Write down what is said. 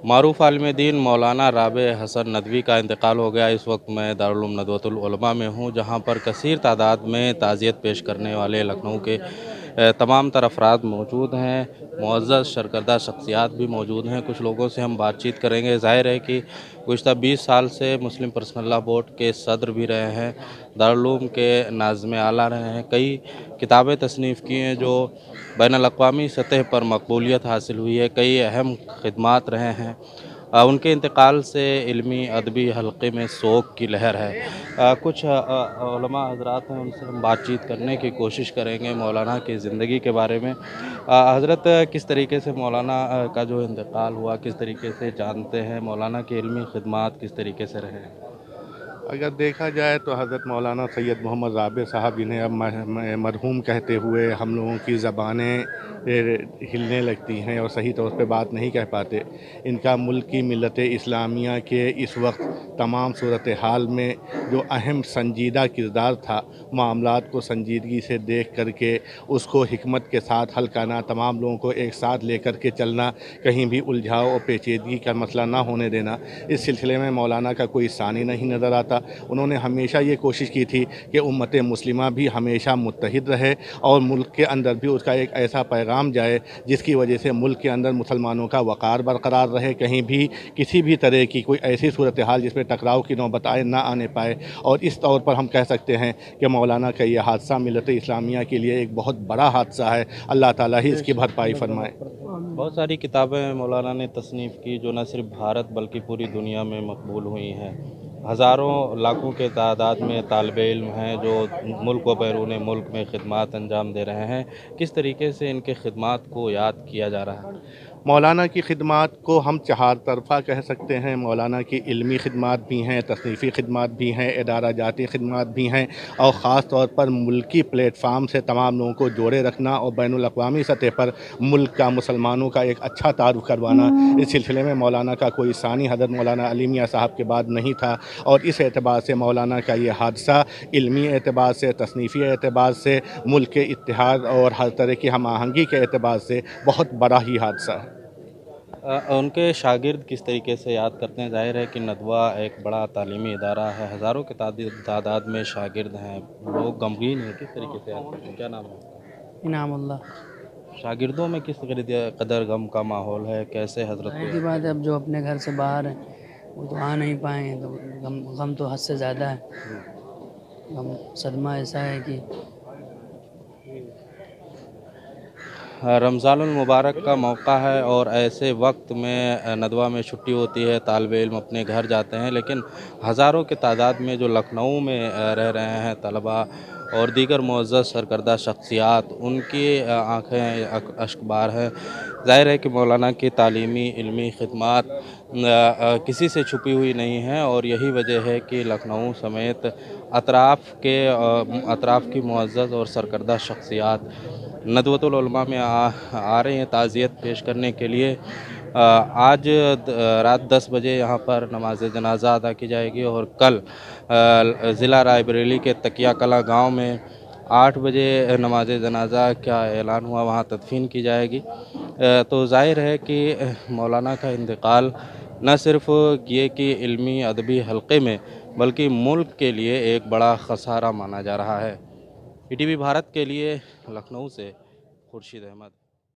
मारूफ आलिम दीन मौलाना राबे हसन नदवी का इंतकाल हो गया। इस वक्त मैं दारुल उलूम नदवतुल उलमा में हूँ, जहाँ पर कसीर तादाद में ताज़ियत पेश करने वाले लखनऊ के तमाम तर अफराद मौजूद हैं। मुअज़्ज़ज़ सरकर्दा शख्सियात भी मौजूद हैं। कुछ लोगों से हम बातचीत करेंगे। ज़ाहिर है कि गुज़िश्ता 20 साल से मुस्लिम पर्सनल लॉ बोर्ड के सदर भी रहे हैं, दारुल उलूम के नाज़िम आला रहे हैं, कई किताबें तसनीफ़ की हैं जो बैनुल अक़वामी सतह पर मकबूलियत हासिल हुई है, कई अहम खिदमात रहे हैं। उनके इंतकाल से इल्मी अदबी हल्के में सोग की लहर है। कुछ उलमा हज़रात हैं, उनसे हम बातचीत करने की कोशिश करेंगे मौलाना की ज़िंदगी के बारे में। हज़रत किस तरीके से मौलाना का जो इंतकाल हुआ, किस तरीके से जानते हैं, मौलाना की इल्मी खिदमात किस तरीके से रहे हैं? अगर देखा जाए तो हज़रत मौलाना सैयद मोहम्मद राबे साहब, जिन्हें अब मरहूम कहते हुए हम लोगों की ज़बानें हिलने लगती हैं और सही तौर पे बात नहीं कह पाते, इनका मुल्क की मिल्लत इस्लामिया के इस वक्त तमाम सूरत हाल में जो अहम संजीदा किरदार था, मामलात को संजीदगी से देख करके उसको हिकमत के साथ हल करना, तमाम लोगों को एक साथ लेकर के चलना, कहीं भी उलझाव और पेचीदगी का मसला ना होने देना, इस सिलसिले में मौलाना का कोई सानी नहीं नज़र आता। उन्होंने हमेशा ये कोशिश की थी कि उम्मत मुस्लिमा भी हमेशा मुत्तहिद रहे और मुल्क के अंदर भी उसका एक ऐसा पैगाम जाए जिसकी वजह से मुल्क के अंदर मुसलमानों का वक़ार बरकरार रहे, कहीं भी किसी भी तरह की कोई ऐसी सूरत हाल जिसमें टकराव की नौबत आए ना आने पाए। और इस तौर पर हम कह सकते हैं कि मौलाना का ये हादसा मिल्लत इस्लामिया के लिए एक बहुत बड़ा हादसा है। अल्लाह ताला ही इसकी भरपाई फरमाए। बहुत सारी किताबें मौलाना ने तसनीफ़ की जो न सिर्फ भारत बल्कि पूरी दुनिया में मकबूल हुई हैं। हज़ारों लाखों के तादाद में तालिबे इल्म हैं जो मुल्क व बैरून मुल्क में खिदमात अंजाम दे रहे हैं। किस तरीके से इनके खिदमात को याद किया जा रहा है? मौलाना की खिदमात को हम चार तरफ़ा कह सकते हैं। मौलाना की इल्मी खिदमात भी हैं, तसनीफ़ी खिदमात भी हैं, इदारा जाती खिदमात भी हैं और ख़ास तौर पर मुल्की प्लेटफार्म से तमाम लोगों को जोड़े रखना और बैनुल अक़वामी सतह पर मुल्क का, मुसलमानों का एक अच्छा तारुफ़ करवाना, इस सिलसिले में मौलाना का कोई सानी हज़रत मौलाना अली मियां साहब के बाद नहीं था। और इस एतबार से मौलाना का ये हादसा इल्मी एतबार से, तसनीफ़ी एतबार से, मुल्क के इत्तेहाद और हर तरह की हम आहंगी के एतबार से बहुत बड़ा ही हादसा है। उनके शागिर्द किस तरीके से याद करते हैं? ज़ाहिर है कि नदवा एक बड़ा तालीमी इदारा है, हज़ारों के तादाद में शागिर्द हैं, लोग गमगीन हैं। किस तरीके से याद करते हैं? क्या नाम है आपका? इनामुल्लाह। शागिर्दों में किस कदर गम का माहौल है? कैसे हज़रत को ज़ाहिर सी याद बात है, करते अब जो अपने घर से बाहर हैं वो तो आ नहीं पाए हैं, तो गम तो हद से ज़्यादा है। गम, सदमा ऐसा है कि हैं? रमज़ानुल मुबारक का मौका है और ऐसे वक्त में नदवा में छुट्टी होती है, तालिबे इल्म अपने घर जाते हैं, लेकिन हज़ारों के तादाद में जो लखनऊ में रह रहे हैं तलबा और दीगर मुअज़्ज़ज़ सरकर्दा शख्सियात, उनकी आँखें अश्कबार हैं। ज़ाहिर है कि मौलाना की तालीमी इल्मी खिदमात किसी से छुपी हुई नहीं हैं और यही वजह है कि लखनऊ समेत अतराफ़ की मुअज़्ज़ज़ और सरकर्दा शख्सियात नदवतुल उलमा में आ रहे हैं ताज़ियत पेश करने के लिए। आज रात 10 बजे यहाँ पर नमाज जनाज़ा अदा की जाएगी और कल ज़िला रायबरेली के तकिया कला गाँव में 8 बजे नमाज जनाज़ा का ऐलान हुआ, वहाँ तदफ़ीन की जाएगी। तो ज़ाहिर है कि मौलाना का इंतकाल न सिर्फ़ ये कि इल्मी अदबी हल्के में बल्कि मुल्क के लिए एक बड़ा ख़सारा माना जा रहा है। पीटीवी भारत के लिए लखनऊ से खुर्शीद अहमद।